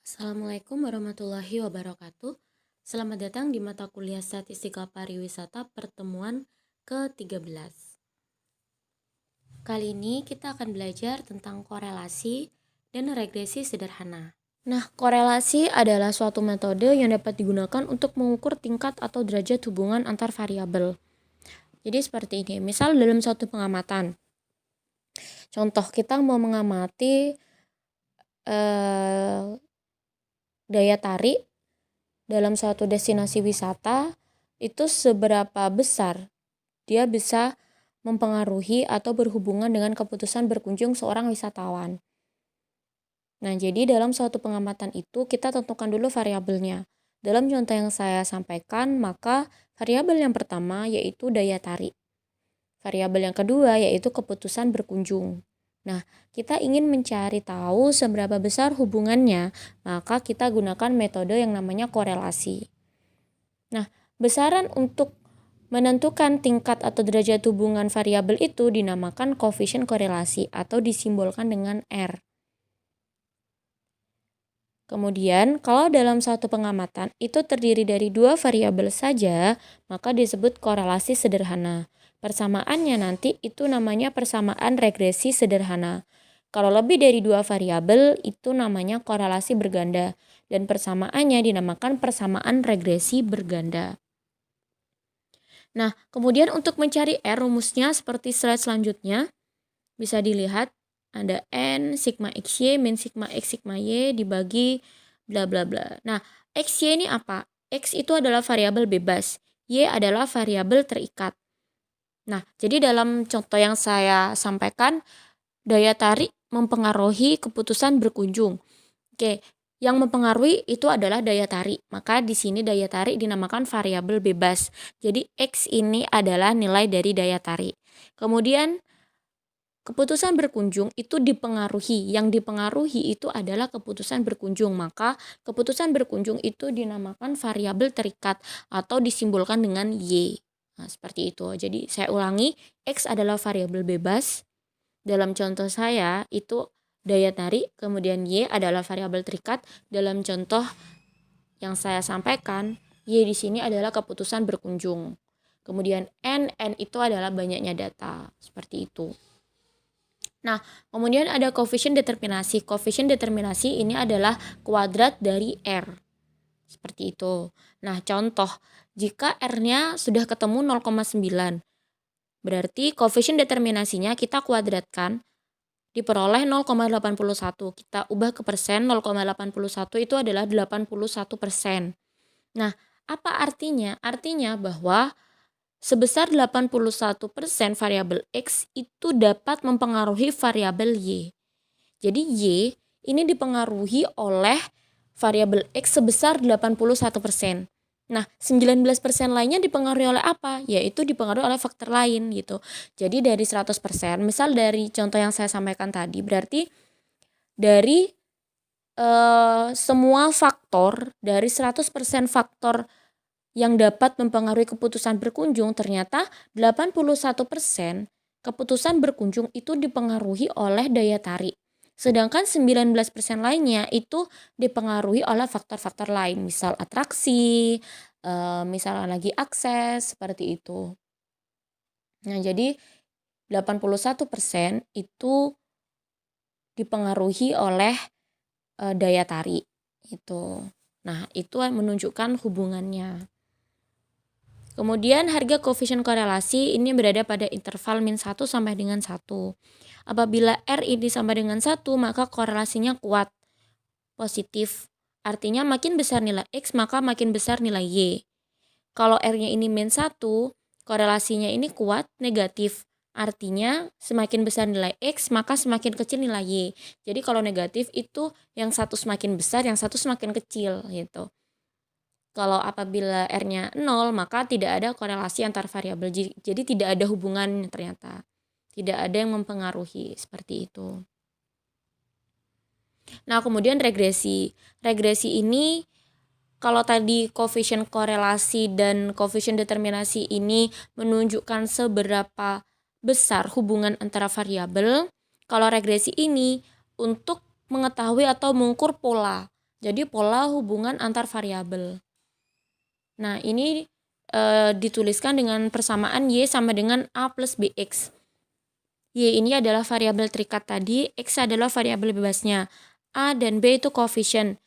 Assalamualaikum warahmatullahi wabarakatuh. Selamat datang di mata kuliah Statistika Pariwisata pertemuan ke-13. Kali ini kita akan belajar tentang korelasi dan regresi sederhana. Nah, korelasi adalah suatu metode yang dapat digunakan untuk mengukur tingkat atau derajat hubungan antar variabel. Jadi seperti ini, misal dalam suatu pengamatan. Contoh, kita mau mengamati daya tarik dalam suatu destinasi wisata itu seberapa besar dia bisa mempengaruhi atau berhubungan dengan keputusan berkunjung seorang wisatawan. Nah, jadi dalam suatu pengamatan itu kita tentukan dulu variabelnya. Dalam contoh yang saya sampaikan, maka variabel yang pertama yaitu daya tarik. Variabel yang kedua yaitu keputusan berkunjung. Nah, kita ingin mencari tahu seberapa besar hubungannya, maka kita gunakan metode yang namanya korelasi. Nah, besaran untuk menentukan tingkat atau derajat hubungan variabel itu dinamakan koefisien korelasi atau disimbolkan dengan R. Kemudian, kalau dalam satu pengamatan itu terdiri dari dua variabel saja, maka disebut korelasi sederhana. Persamaannya nanti itu namanya persamaan regresi sederhana. Kalau lebih dari dua variabel itu namanya korelasi berganda dan persamaannya dinamakan persamaan regresi berganda. Nah, kemudian untuk mencari R rumusnya seperti slide selanjutnya bisa dilihat ada N sigma XY min sigma X sigma Y dibagi bla bla bla. Nah, XY ini apa? X itu adalah variabel bebas, Y adalah variabel terikat. Nah, jadi dalam contoh yang saya sampaikan, daya tarik mempengaruhi keputusan berkunjung. Oke, yang mempengaruhi itu adalah daya tarik. Maka di sini daya tarik dinamakan variabel bebas. Jadi X ini adalah nilai dari daya tarik. Kemudian keputusan berkunjung itu dipengaruhi. Yang dipengaruhi itu adalah keputusan berkunjung. Maka keputusan berkunjung itu dinamakan variabel terikat atau disimbolkan dengan Y. Nah, seperti itu. Jadi saya ulangi, X adalah variabel bebas. Dalam contoh saya itu daya tarik, kemudian Y adalah variabel terikat. Dalam contoh yang saya sampaikan, Y di sini adalah keputusan berkunjung. Kemudian N itu adalah banyaknya data. Seperti itu. Nah, kemudian ada koefisien determinasi. Koefisien determinasi ini adalah kuadrat dari R. Seperti itu. Nah, contoh, jika R-nya sudah ketemu 0,9, berarti koefisien determinasinya kita kuadratkan diperoleh 0,81. Kita ubah ke persen, 0,81 itu adalah 81%. Nah, apa artinya? Artinya bahwa sebesar 81% variabel X itu dapat mempengaruhi variabel Y. Jadi Y ini dipengaruhi oleh variabel X sebesar 81%. Nah, 19% lainnya dipengaruhi oleh apa? Yaitu dipengaruhi oleh faktor lain gitu. Jadi dari 100%, misal dari contoh yang saya sampaikan tadi, berarti dari semua faktor, dari 100% faktor yang dapat mempengaruhi keputusan berkunjung, ternyata 81% keputusan berkunjung itu dipengaruhi oleh daya tarik. Sedangkan 19% lainnya itu dipengaruhi oleh faktor-faktor lain, misal atraksi, misalnya lagi akses, seperti itu. Nah, jadi 81% itu dipengaruhi oleh daya tarik itu. Nah, itu menunjukkan hubungannya. Kemudian harga koefisien korelasi ini berada pada interval min 1 sampai dengan 1. Apabila R ini sama dengan 1, maka korelasinya kuat, positif. Artinya makin besar nilai X, maka makin besar nilai Y. Kalau R-nya ini min 1, korelasinya ini kuat, negatif. Artinya semakin besar nilai X, maka semakin kecil nilai Y. Jadi kalau negatif itu yang satu semakin besar, yang satu semakin kecil gitu. Kalau apabila R-nya 0, maka tidak ada korelasi antar variabel. Jadi tidak ada hubungan ternyata. Tidak ada yang mempengaruhi seperti itu. Nah, kemudian regresi. Regresi ini kalau tadi koefisien korelasi dan koefisien determinasi ini menunjukkan seberapa besar hubungan antara variabel, kalau regresi ini untuk mengetahui atau mengukur pola. Jadi pola hubungan antar variabel. Nah, ini dituliskan dengan persamaan Y sama dengan A plus BX. Y ini adalah variabel terikat tadi, X adalah variabel bebasnya. A dan B itu koefisien.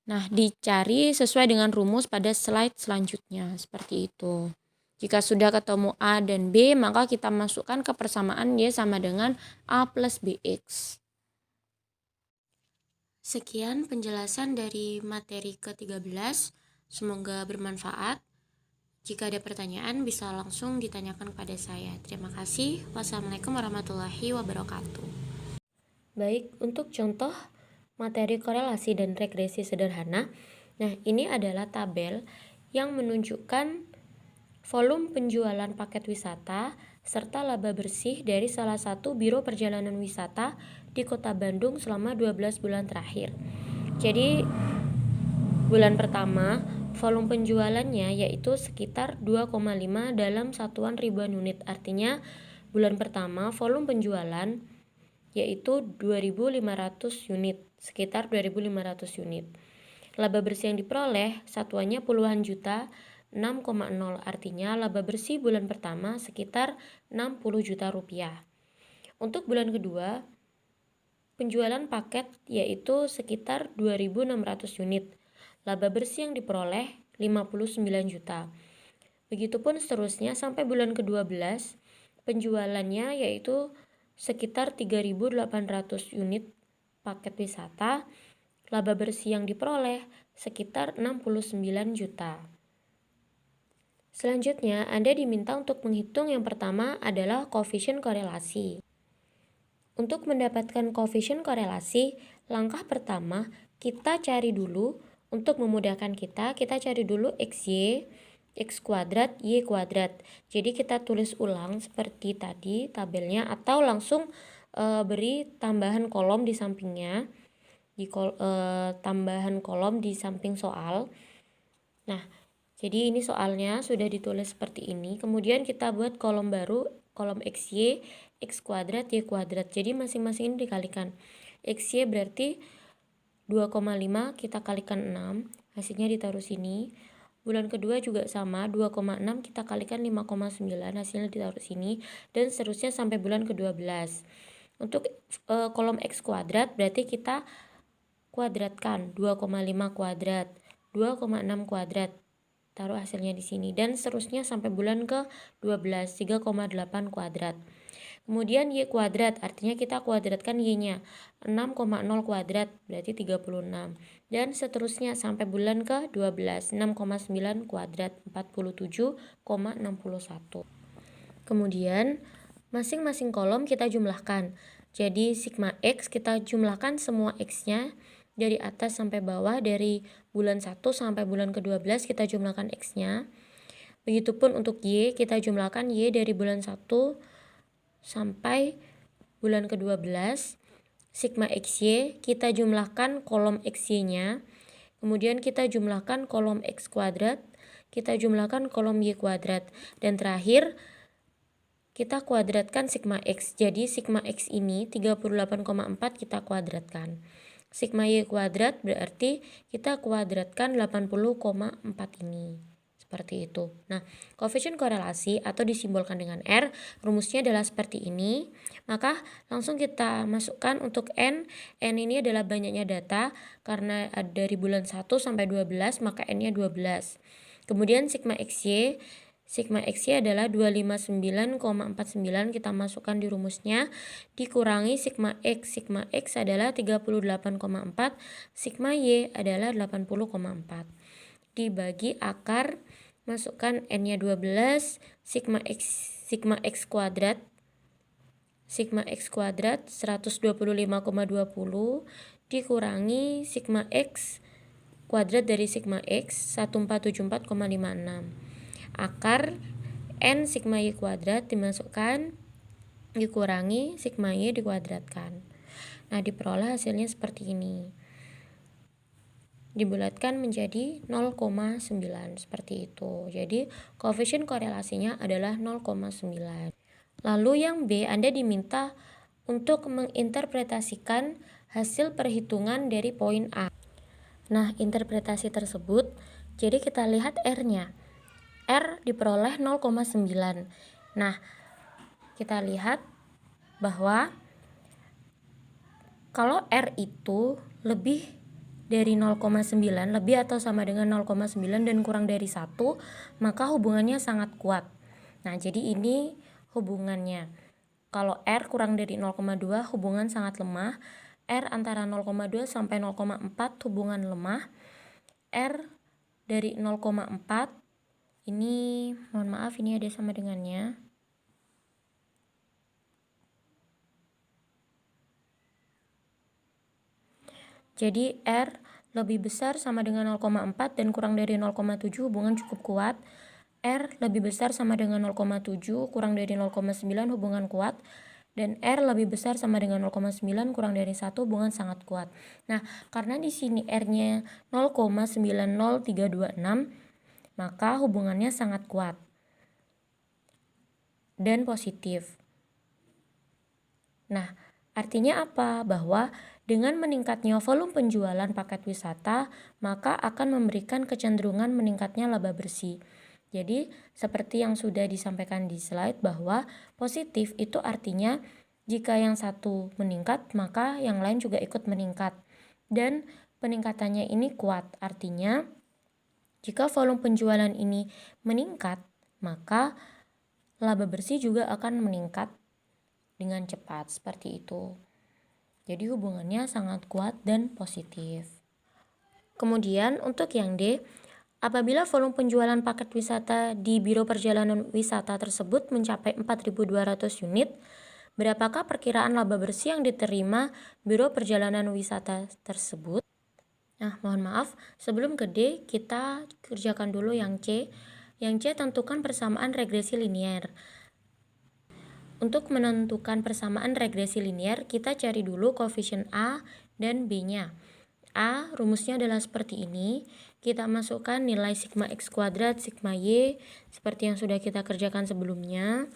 Nah, dicari sesuai dengan rumus pada slide selanjutnya, seperti itu. Jika sudah ketemu A dan B, maka kita masukkan ke persamaan Y sama dengan A plus BX. Sekian penjelasan dari materi ke-13. Semoga bermanfaat. Jika ada pertanyaan, bisa langsung ditanyakan kepada saya. Terima kasih. Wassalamualaikum warahmatullahi wabarakatuh. Baik, untuk contoh materi korelasi dan regresi sederhana. Nah, ini adalah tabel yang menunjukkan volume penjualan paket wisata serta laba bersih dari salah satu biro perjalanan wisata di Kota Bandung selama 12 bulan terakhir. Jadi, bulan pertama, volume penjualannya yaitu sekitar 2,5 dalam satuan ribuan unit. Artinya, bulan pertama volume penjualan yaitu 2.500 unit, sekitar 2.500 unit. Laba bersih yang diperoleh satuannya puluhan juta, 6,0, artinya laba bersih bulan pertama sekitar 60 juta rupiah. Untuk bulan kedua, penjualan paket yaitu sekitar 2.600 unit. Laba bersih yang diperoleh 59 juta. Begitupun seterusnya sampai bulan ke-12, penjualannya yaitu sekitar 3.800 unit paket wisata. Laba bersih yang diperoleh sekitar 69 juta. Selanjutnya, Anda diminta untuk menghitung yang pertama adalah koefisien korelasi. Untuk mendapatkan koefisien korelasi, langkah pertama kita cari dulu, untuk memudahkan kita cari dulu XY, X kuadrat, Y kuadrat. Jadi kita tulis ulang seperti tadi tabelnya, atau langsung beri tambahan kolom di sampingnya, tambahan kolom di samping soal. Nah, jadi ini soalnya sudah ditulis seperti ini. Kemudian kita buat kolom baru, kolom XY, X kuadrat, Y kuadrat. Jadi masing-masing ini dikalikan. XY berarti 2,5 kita kalikan 6, hasilnya ditaruh sini. Bulan kedua juga sama, 2,6 kita kalikan 5,9, hasilnya ditaruh sini. Dan seterusnya sampai bulan ke-12. Untuk kolom X kuadrat berarti kita kuadratkan, 2,5 kuadrat, 2,6 kuadrat. Taruh hasilnya di sini, dan seterusnya sampai bulan ke-12, 3,8 kuadrat. Kemudian Y kuadrat, artinya kita kuadratkan Y-nya, 6,0 kuadrat berarti 36. Dan seterusnya sampai bulan ke-12, 6,9 kuadrat, 47,61. Kemudian masing-masing kolom kita jumlahkan. Jadi sigma X kita jumlahkan semua X-nya dari atas sampai bawah, dari bulan 1 sampai bulan ke-12 kita jumlahkan X-nya. Begitupun untuk Y, kita jumlahkan Y dari bulan 1 sampai bulan ke-12. Sigma XY kita jumlahkan kolom XY-nya. Kemudian kita jumlahkan kolom X kuadrat, kita jumlahkan kolom Y kuadrat. Dan terakhir kita kuadratkan sigma X. Jadi sigma X ini 38,4 kita kuadratkan. Sigma Y kuadrat berarti kita kuadratkan 80,4 ini. Seperti itu. Nah, koefisien korelasi atau disimbolkan dengan R, rumusnya adalah seperti ini. Maka langsung kita masukkan untuk N. N ini adalah banyaknya data, karena dari bulan 1 sampai 12, maka N-nya 12. Kemudian sigma XY. Sigma XY adalah 259,49, kita masukkan di rumusnya, dikurangi sigma X. Sigma X adalah 38,4, sigma Y adalah 80,4. Dibagi akar, masukkan N-nya 12, sigma X kuadrat. Sigma X kuadrat 125,20 dikurangi sigma X kuadrat dari sigma X 1474,56. Akar N sigma Y kuadrat dimasukkan, dikurangi sigma Y dikuadratkan. Nah, diperoleh hasilnya seperti ini. Dibulatkan menjadi 0,9 seperti itu. Jadi koefisien korelasinya adalah 0,9. Lalu yang B, Anda diminta untuk menginterpretasikan hasil perhitungan dari poin A. Nah, interpretasi tersebut, jadi kita lihat R-nya. R diperoleh 0,9. Nah, kita lihat bahwa kalau R itu lebih dari 0,9, lebih atau sama dengan 0,9 dan kurang dari 1, maka hubungannya sangat kuat. Nah, jadi ini hubungannya. Kalau R kurang dari 0,2 hubungan sangat lemah. R antara 0,2 sampai 0,4 hubungan lemah. R dari 0,4 ini, mohon maaf, ini ada sama dengannya. Jadi R lebih besar sama dengan 0,4 dan kurang dari 0,7 hubungan cukup kuat. R lebih besar sama dengan 0,7 kurang dari 0,9 hubungan kuat. Dan R lebih besar sama dengan 0,9 kurang dari 1 hubungan sangat kuat. Nah, karena di sini R-nya 0,90326, maka hubungannya sangat kuat dan positif. Nah, artinya apa? Bahwa dengan meningkatnya volume penjualan paket wisata, maka akan memberikan kecenderungan meningkatnya laba bersih. Jadi, seperti yang sudah disampaikan di slide, bahwa positif itu artinya jika yang satu meningkat, maka yang lain juga ikut meningkat. Dan peningkatannya ini kuat, artinya jika volume penjualan ini meningkat, maka laba bersih juga akan meningkat dengan cepat, seperti itu. Jadi hubungannya sangat kuat dan positif. Kemudian untuk yang D, apabila volume penjualan paket wisata di Biro Perjalanan Wisata tersebut mencapai 4.200 unit, berapakah perkiraan laba bersih yang diterima Biro Perjalanan Wisata tersebut? Nah, mohon maaf, sebelum ke D, kita kerjakan dulu yang C. Yang C, tentukan persamaan regresi linier. Untuk menentukan persamaan regresi linier, kita cari dulu koefisien A dan B-nya. A, rumusnya adalah seperti ini. Kita masukkan nilai sigma X kuadrat, sigma Y, seperti yang sudah kita kerjakan sebelumnya.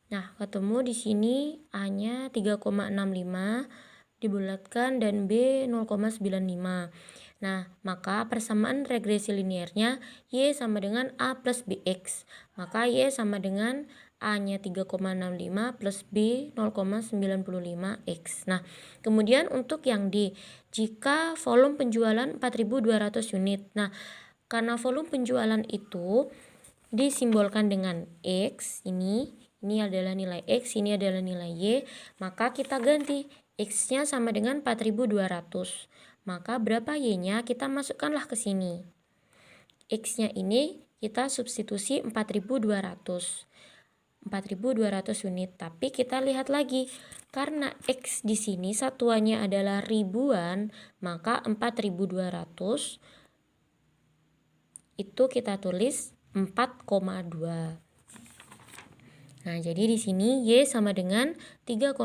Nah, ketemu di sini A-nya 3,65 dibulatkan dan B 0,95. Nah, maka persamaan regresi liniernya Y sama dengan A plus BX. Maka Y sama dengan A-nya 3,65 plus B 0,95X. Nah, kemudian untuk yang D, jika volume penjualan 4.200 unit. Nah, karena volume penjualan itu disimbolkan dengan X, ini adalah nilai X, ini adalah nilai Y, maka kita ganti X-nya sama dengan 4.200. Maka berapa Y-nya? Kita masukkanlah ke sini. X-nya ini kita substitusi 4.200. 4.200 unit, tapi kita lihat lagi karena X di sini satuannya adalah ribuan, maka 4.200 itu kita tulis 4,2. Nah, jadi di sini Y sama dengan 3,65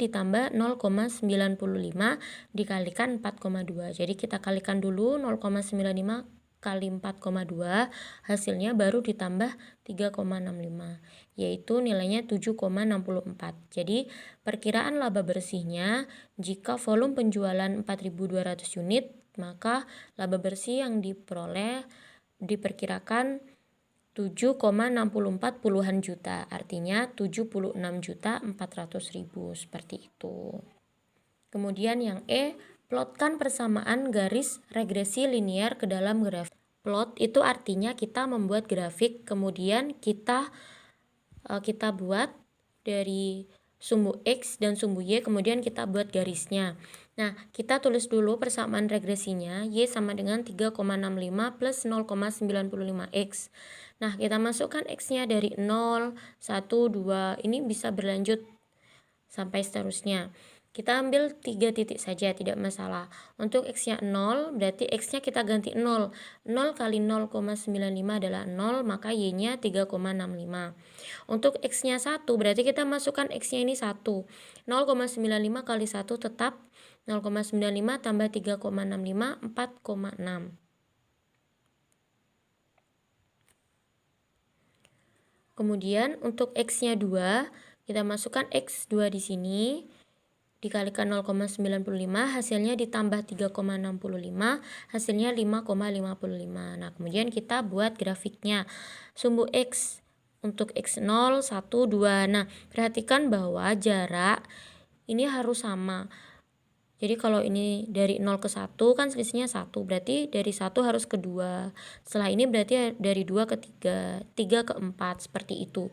ditambah 0,95 dikalikan 4,2. Jadi kita kalikan dulu 0,95 kali 4,2, hasilnya baru ditambah 3,65, yaitu nilainya 7,64. Jadi perkiraan laba bersihnya jika volume penjualan 4.200 unit, maka laba bersih yang diperoleh diperkirakan 7,64 puluhan juta, artinya 76.400.000, seperti itu. Kemudian yang E, plotkan persamaan garis regresi linier ke dalam grafik. Plot itu artinya kita membuat grafik, kemudian kita buat dari sumbu X dan sumbu Y, kemudian kita buat garisnya. Nah, kita tulis dulu persamaan regresinya, Y sama dengan 3,65 plus 0,95X. Nah, kita masukkan X-nya dari 0, 1, 2, ini bisa berlanjut sampai seterusnya. Kita ambil 3 titik saja, tidak masalah. Untuk X-nya 0, berarti X-nya kita ganti 0. 0 kali 0,95 adalah 0, maka Y-nya 3,65. Untuk X-nya 1, berarti kita masukkan X-nya ini 1. 0,95 kali 1 tetap 0,95 tambah 3,65, 4,6. Kemudian untuk X-nya 2, kita masukkan X2 di sini dikalikan 0,95 hasilnya ditambah 3,65 hasilnya 5,55. Nah, kemudian kita buat grafiknya. Sumbu X untuk X0, 1, 2. Nah, perhatikan bahwa jarak ini harus sama. Jadi kalau ini dari 0 ke 1 kan selisihnya 1, berarti dari 1 harus ke 2. Setelah ini berarti dari 2 ke 3, 3 ke 4, seperti itu.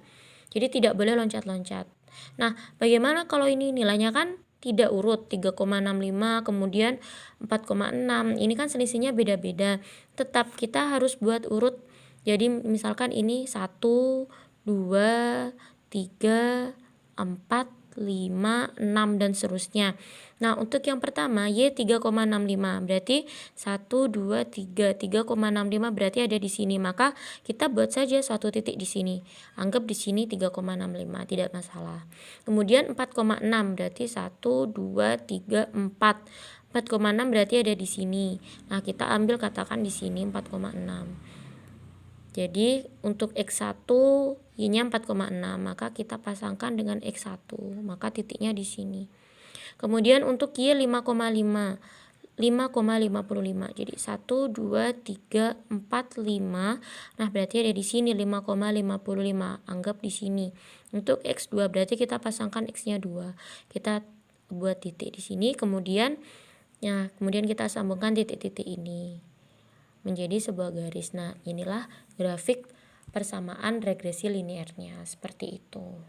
Jadi tidak boleh loncat-loncat. Nah, bagaimana kalau ini nilainya kan tidak urut, 3,65 kemudian 4,6. Ini kan selisihnya beda-beda. Tetap kita harus buat urut. Jadi misalkan ini 1, 2, 3, 4, 5, 6 dan seterusnya. Nah, untuk yang pertama Y 3,65 berarti 1, 2, 3, 3,65 berarti ada di sini. Maka kita buat saja satu titik di sini. Anggap di sini 3,65, tidak masalah. Kemudian 4,6 berarti 1, 2, 3, 4. 4,6 berarti ada di sini. Nah, kita ambil katakan di sini 4,6. Jadi untuk X1 Y-nya 4,6, maka kita pasangkan dengan X1, maka titiknya di sini. Kemudian untuk Y 5,5, 5,55. Jadi 1, 2, 3, 4, 5. Nah, berarti ada di sini 5,55. Anggap di sini. Untuk X2 berarti kita pasangkan X-nya 2. Kita buat titik di sini, kemudian kita sambungkan titik-titik ini menjadi sebuah garis. Nah, inilah grafik persamaan regresi linearnya, seperti itu.